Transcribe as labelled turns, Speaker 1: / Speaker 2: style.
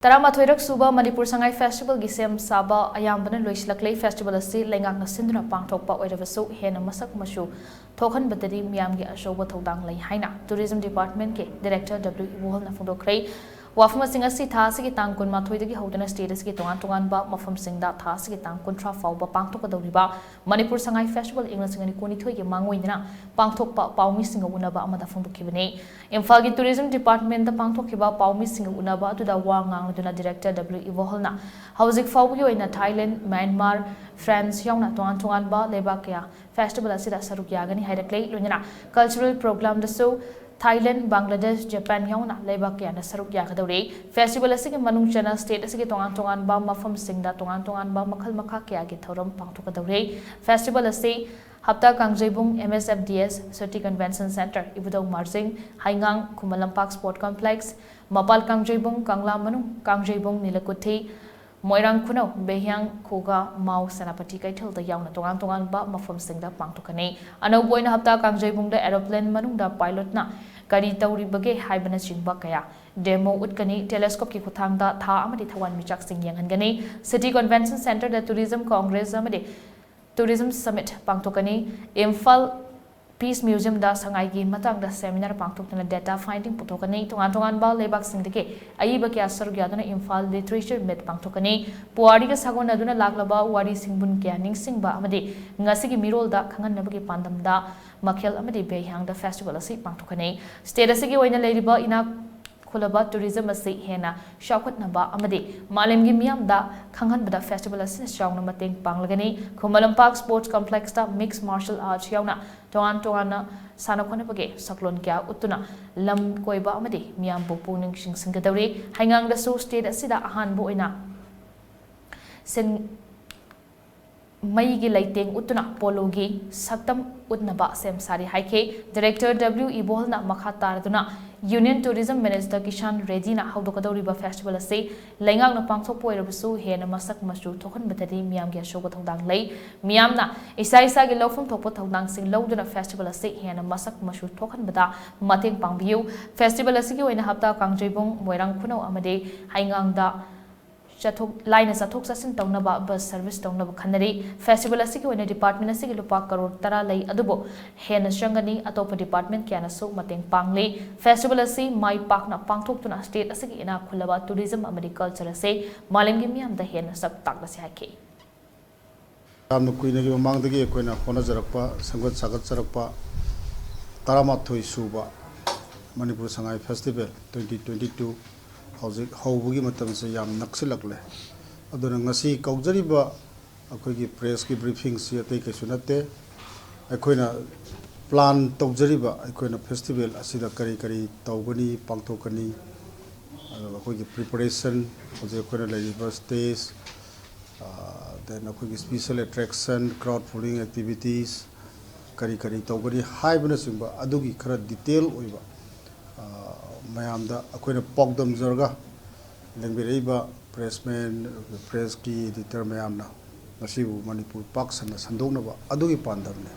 Speaker 1: Taramathoirak Suba Manipur Sangai Festival gi Sem Saaba Ayaambana Loisilakle Festival asi lengakna sinduna pangthokpa oirabasu hena masak mashu thokhan batadi miyamgi ashoba thodang lei haina Tourism Department ke Director W Iwohol na phondokhrei wafma singa si tha sigi tang kun mathoidagi hodana status gi tongan ba mafam singda tha sigi tang kuntra fawba pangthok dawriba Manipur Sangai Festival inglasingani koni thoi gi mangoidina pangthokpa pawmi singa unaba amada phondokhibane Imphal gi Tourism Department da pangthokhiba pawmi singa unaba atuda wa ngang Director W Iwohol na housing fawgi oina Thailand Myanmar France yauna tongan ba lebakya festival asida saruk yagani hairakle loina cultural program da so Thailand, Bangladesh, Japan yauna lebakya na saruk yakadawre festival asigi manung chana state asigi tongan ba mafam singda tongan ba makhal makha kya gi thoram pangthokadawre festival asi Hapta Kangjebung MSFDS City Convention Center Ibudau Marsing Haingang Kumalampak Sport Complex Mapal Kangjebung Kangla Manung Kangjebung Nilakuthi Moirang Kuno Behyang Koga Mau Senapati Kaitil da yauna tongan ba mafam singda pangthokani ano boina hapta Kangjebung da aeroplane manung da pilot na kari tauri bage haibana chingba kaya demo utkani telescope ki khuthang da tha amadi thawan michak sing yanghangani City Convention Center da Tourism Congress amadi Tourism Summit pangthokani Imphal Peace Museum da Sangai gi matang da seminar pangthokna data finding puthokani tongan ba lebak singdike ayiba kya sarugya duna Imphal literature meet pangthokani puari ga sagon aduna laglaba wari singbun kya ningsingba amadi ngasigi mirol da khangan nabagi pandam da makhel amadi behyang da festival asi pangthokani state asigi oina leiriba ina Kulaba tourism asi hena shawkhatnaba amadi malemgi miyam da khanghanbada festival asi shawna mateng panglagani Kumalampak Sports Complex da mixed martial arts yauna tongan na sanakhona bage saklon kya utuna lam koiba amadi miyam bu puning singsingadawri haingang da so state asida ahan bu oina sen Maigi Lighting Utuna Pologi Saktam Utnaba Sem Sari Haike Director W Iwohol na Makhatar Duna Union Tourism Minister Kishan Reddy na Haudokadoriba Festival ase Lengang na Pangthok Poirabusu Hena Masak Masu Thokhan Batadi Miyam gi Ashoba Thodang Lei Miyam na Isa gi Lofum Thokpo Thodang Sing Loduna Festival ase Hena Masak Masu Thokhan Bada Mateng Pangbiu Festival ase gi oina hapta Kangjebung Moirang Kuno amade Haingang da line sathok sasin tawnaba bus service tawnaba khanari festival asigi oina department asigi lupa crore tara lei adubo hena sangani atopa department kyana so mateng pangle festival asi mai pakna pangthok tuna state asigi ina khulaba tourism amadi culture ase malemgi miyam da hena sak takla se hake
Speaker 2: amna kuina gi mangdagi koina khona jarakpa sangat sagat jarakpa taramathoi suba Manipur Sangai Festival 2022 Houseik haubugi matam se yam naksilakle aduna ngasi kaujariba akhoi press ki briefing si atai ke sunate akoina plan taujariba akoina festival asida kari taubani pangthokani akhoi preparation oje akoina laiba stage then akhoi special attraction crowd pulling activities kari taubani haibana singba adugi khara detail oiba mayamda akoina pogdam jarga lengbereba pressman press ki editor mayamna ngasibu Manipur Pak sana sandongnaba adugi pandamne